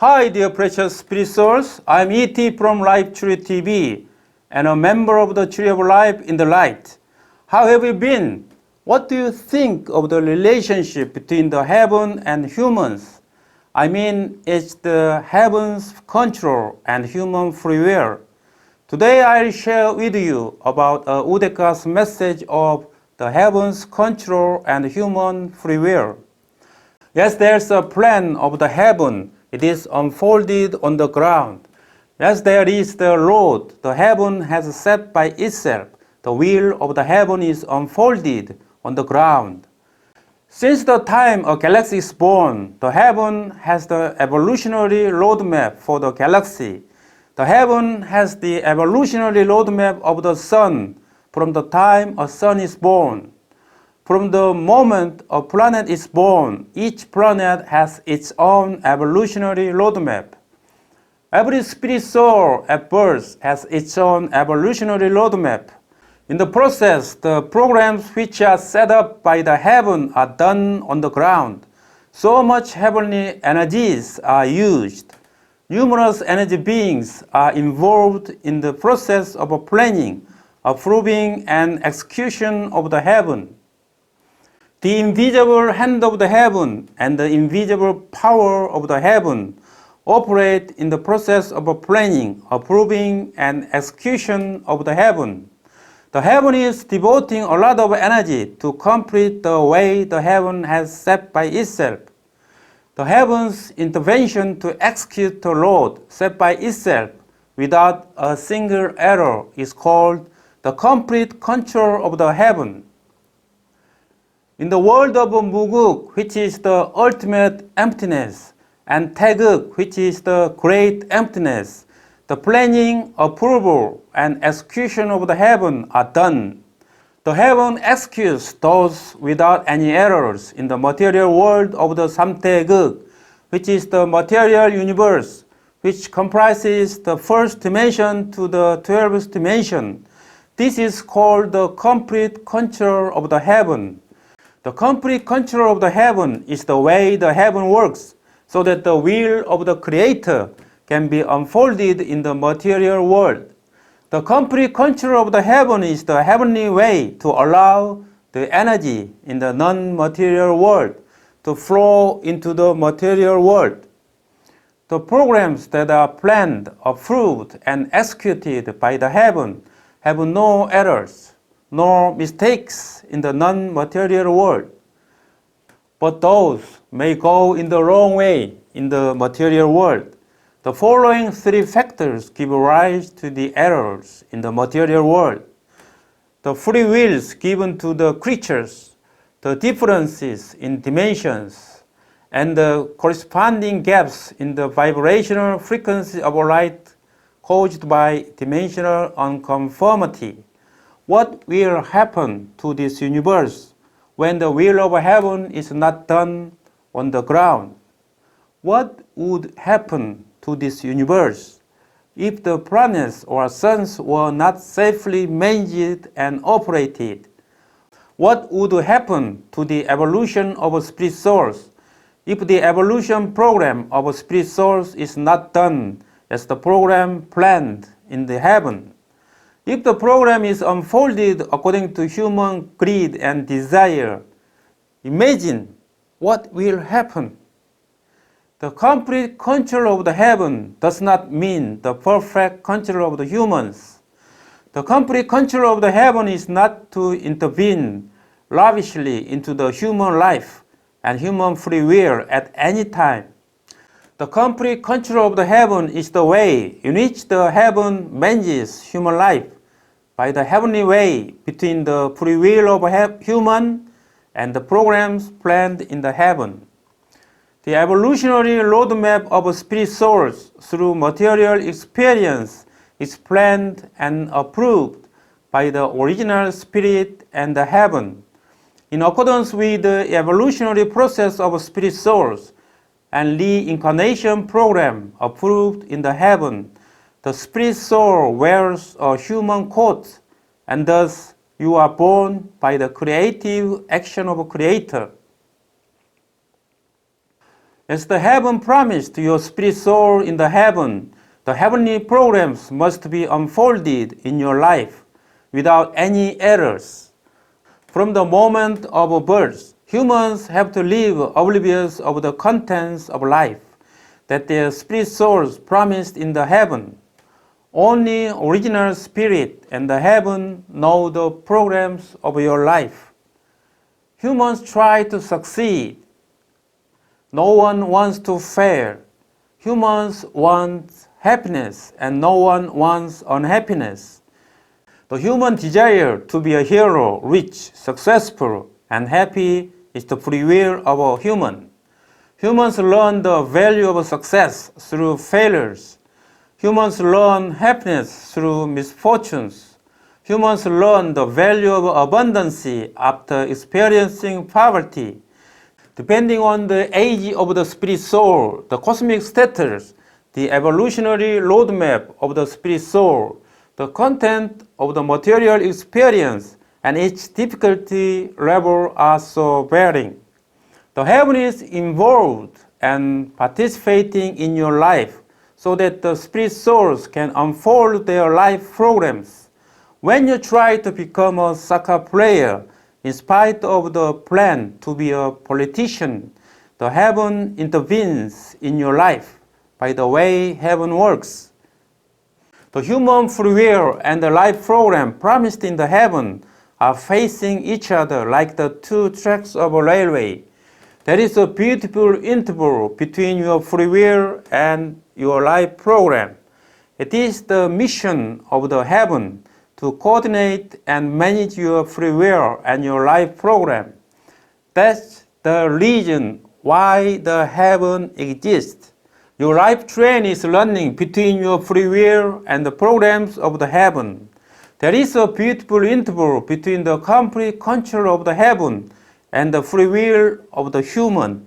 Hi dear precious spirit souls, I'm E.T. from Life Tree TV and a member of the Tree of Life in the Light. How have you been? What do you think of the relationship between the heaven and humans? I mean, it's the heaven's control and human free will. Today I'll share with you about Udeka's message of the heaven's control and human free will. Yes, there's a plan of the heaven. It is unfolded on the ground. Yes, there is the road the heaven has set by itself. The will of the heaven is unfolded on the ground. Since the time a galaxy is born, the heaven has the evolutionary roadmap for the galaxy. The heaven has the evolutionary roadmap of the sun from the time a sun is born. From the moment a planet is born, each planet has its own evolutionary roadmap. Every spirit soul at birth has its own evolutionary roadmap. In the process, the programs which are set up by the heaven are done on the ground. So much heavenly energies are used. Numerous energy beings are involved in the process of planning, approving, and execution of the heaven. The invisible hand of the heaven and the invisible power of the heaven operate in the process of planning, approving, and execution of the heaven. The heaven is devoting a lot of energy to complete the way the heaven has set by itself. The heaven's intervention to execute the road set by itself without a single error is called the complete control of the heaven. In the world of Muguk, which is the ultimate emptiness, and Taeguk, which is the great emptiness, the planning, approval, and execution of the heaven are done. The heaven executes those without any errors in the material world of the Samtaeguk, which is the material universe, which comprises the first dimension to the 12th dimension. This is called the complete control of the heaven. The complete control of the heaven is the way the heaven works, so that the will of the Creator can be unfolded in the material world. The complete control of the heaven is the heavenly way to allow the energy in the non-material world to flow into the material world. The programs that are planned, approved, and executed by the heaven have no errors, nor mistakes in the non-material world. But those may go in the wrong way in the material world. The following three factors give rise to the errors in the material world: the free wills given to the creatures, the differences in dimensions, and the corresponding gaps in the vibrational frequency of light caused by dimensional unconformity. What will happen to this universe when the will of heaven is not done on the ground? What would happen to this universe if the planets or suns were not safely managed and operated? What would happen to the evolution of spirit souls if the evolution program of spirit souls is not done as the program planned in the heaven? If the program is unfolded according to human greed and desire, imagine what will happen. The complete control of the heaven does not mean the perfect control of the humans. The complete control of the heaven is not to intervene lavishly into the human life and human free will at any time. The complete control of the heaven is the way in which the heaven manages human life by the heavenly way between the free will of human and the programs planned in the heaven. The evolutionary roadmap of spirit souls through material experience is planned and approved by the original spirit and the heaven. In accordance with the evolutionary process of spirit souls and reincarnation program approved in the heaven, the spirit soul wears a human coat, and thus you are born by the creative action of a creator. As the heaven promised your spirit soul in the heavenly programs must be unfolded in your life without any errors. From the moment of birth, humans have to live oblivious of the contents of life that their spirit souls promised in the heaven. Only original spirit and the heaven know the programs of your life. Humans try to succeed. No one wants to fail. Humans want happiness and no one wants unhappiness. The human desire to be a hero, rich, successful, and happy is the free will of a human. Humans learn the value of success through failures. Humans learn happiness through misfortunes. Humans learn the value of abundance after experiencing poverty. Depending on the age of the spirit soul, the cosmic status, the evolutionary roadmap of the spirit soul, the content of the material experience, and its difficulty level are so varying. The heaven is involved and participating in your life so that the spirit souls can unfold their life programs. When you try to become a soccer player, in spite of the plan to be a politician, the heaven intervenes in your life by the way heaven works. The human free will and the life program promised in the heaven are facing each other like the two tracks of a railway. There is a beautiful interval between your free will and your life program. It is the mission of the heaven to coordinate and manage your free will and your life program. That's the reason why the heaven exists. Your life train is running between your free will and the programs of the heaven. There is a beautiful interval between the complete control of the heaven and the free will of the human.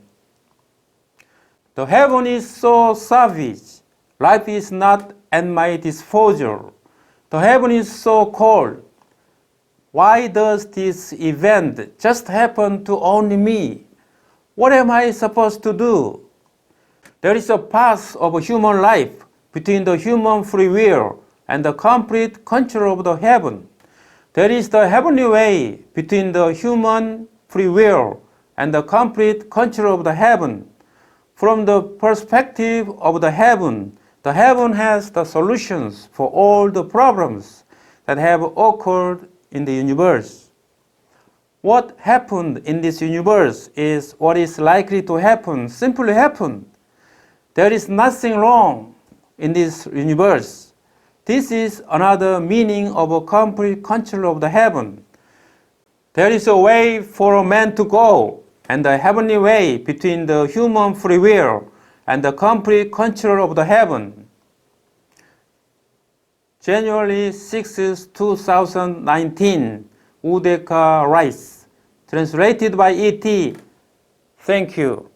The heaven is so savage. Life is not at my disposal. The heaven is so cold. Why does this event just happen to only me? What am I supposed to do? There is a path of human life between the human free will and the complete control of the heaven. There is the heavenly way between the human free will and the complete control of the heaven. From the perspective of the heaven has the solutions for all the problems that have occurred in the universe. What happened in this universe is what is likely to happen simply happened. There is nothing wrong in this universe. This is another meaning of a complete control of the heaven. There is a way for a man to go, and the heavenly way between the human free will and the complete control of the heaven. January 6, 2019, Udeka writes, translated by E.T. Thank you.